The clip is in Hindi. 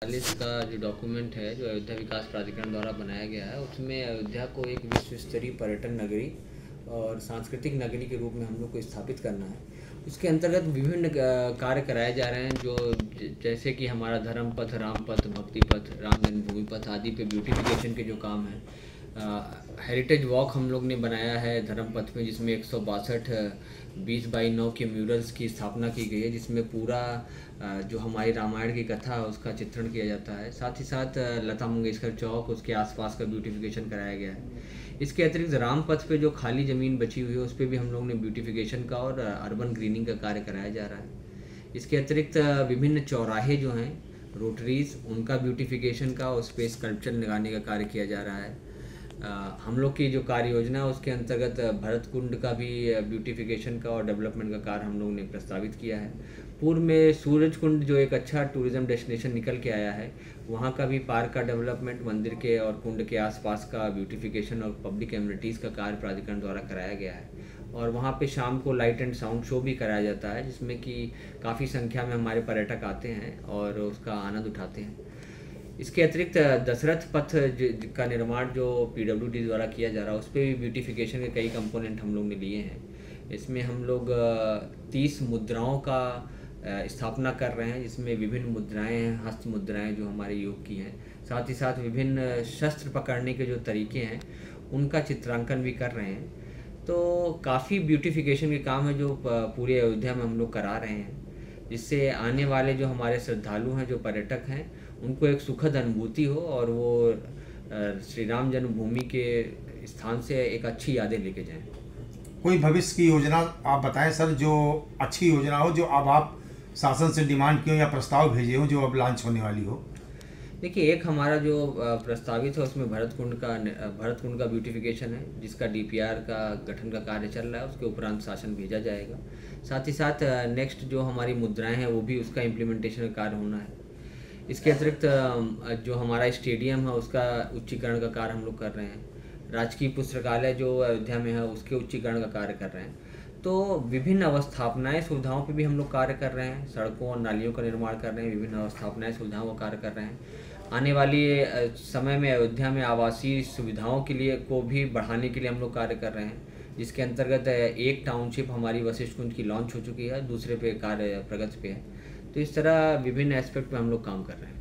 40 का जो डॉक्यूमेंट है जो अयोध्या विकास प्राधिकरण द्वारा बनाया गया है, उसमें अयोध्या को एक विश्व स्तरीय पर्यटन नगरी और सांस्कृतिक नगरी के रूप में हम लोग को स्थापित करना है। उसके अंतर्गत विभिन्न कार्य कराए जा रहे हैं, जो जैसे कि हमारा धर्म पथ, राम पथ, भक्ति पथ, राम जन्मभूमि पथ आदि पे ब्यूटिफिकेशन के जो काम है। हेरिटेज वॉक हम लोग ने बनाया है धर्म पथ में, जिसमें 162 20x9 के म्यूरल्स की स्थापना की गई है, जिसमें पूरा जो हमारी रामायण की कथा है उसका चित्रण किया जाता है। साथ ही साथ लता मंगेशकर चौक, उसके आसपास का ब्यूटिफिकेशन कराया गया है। इसके अतिरिक्त राम पथ पे जो खाली ज़मीन बची हुई है उस पर भी हम लोग ने ब्यूटिफिकेशन का और अर्बन ग्रीनिंग का कार्य कराया जा रहा है। इसके अतिरिक्त विभिन्न चौराहे जो हैं, रोटरीज, उनका ब्यूटिफिकेशन का, उस पर स्कल्पचर लगाने का कार्य किया जा रहा है। हम लोग की जो कार्य योजना है उसके अंतर्गत भरत कुंड का भी ब्यूटिफिकेशन का और डेवलपमेंट का कार्य हम लोग ने प्रस्तावित किया है। पूर्व में सूरज कुंड जो एक अच्छा टूरिज्म डेस्टिनेशन निकल के आया है, वहाँ का भी पार्क का डेवलपमेंट, मंदिर के और कुंड के आसपास का ब्यूटिफिकेशन और पब्लिक एमिनिटीज़ का कार्य प्राधिकरण द्वारा कराया गया है। और वहाँ पे शाम को लाइट एंड साउंड शो भी कराया जाता है, जिसमें कि काफ़ी संख्या में हमारे पर्यटक आते हैं और उसका आनंद उठाते हैं। इसके अतिरिक्त दशरथ पथ का निर्माण जो पीडब्ल्यूडी द्वारा किया जा रहा है, उस पर भी ब्यूटिफिकेशन के कई कंपोनेंट हम लोग ने लिए हैं। इसमें हम लोग 30 मुद्राओं का स्थापना कर रहे हैं, जिसमें विभिन्न मुद्राएं हैं, हस्त मुद्राएं जो हमारे योग की हैं। साथ ही साथ विभिन्न शस्त्र पकड़ने के जो तरीके हैं उनका चित्रांकन भी कर रहे हैं। तो काफ़ी ब्यूटिफिकेशन के काम है जो पूरे अयोध्या में हम लोग करा रहे हैं, जिससे आने वाले जो हमारे श्रद्धालु हैं, जो पर्यटक हैं, उनको एक सुखद अनुभूति हो और वो श्री राम जन्मभूमि के स्थान से एक अच्छी यादें लेके जाएं। कोई भविष्य की योजना आप बताएं सर, जो अच्छी योजना हो, जो अब आप शासन से डिमांड की हो या प्रस्ताव भेजे हो, जो अब लॉन्च होने वाली हो। देखिए, एक हमारा जो प्रस्तावित है उसमें भरत कुंड का ब्यूटिफिकेशन है, जिसका डीपीआर का गठन का कार्य चल रहा है। उसके उपरांत शासन भेजा जाएगा। साथ ही साथ नेक्स्ट जो हमारी मुद्राएं हैं वो भी उसका इम्प्लीमेंटेशन का कार्य होना है। इसके अतिरिक्त जो हमारा स्टेडियम है उसका उच्चीकरण का कार्य हम लोग कर रहे हैं। राजकीय पुस्तकालय जो अयोध्या में है उसके उच्चीकरण का कार्य कर रहे हैं। तो विभिन्न अवस्थापनाएं सुविधाओं पे भी हम लोग कार्य कर रहे हैं। सड़कों और नालियों का निर्माण कर रहे हैं, विभिन्न अवस्थापनाएं सुविधाओं का कार्य कर रहे हैं। आने वाली समय में अयोध्या में आवासीय सुविधाओं के लिए को भी बढ़ाने के लिए हम लोग कार्य कर रहे हैं, जिसके अंतर्गत एक टाउनशिप हमारी वशिष्ठ कुंज की लॉन्च हो चुकी है, दूसरे पे कार्य प्रगति पे है। तो इस तरह विभिन्न एस्पेक्ट पे हम लोग काम कर रहे हैं।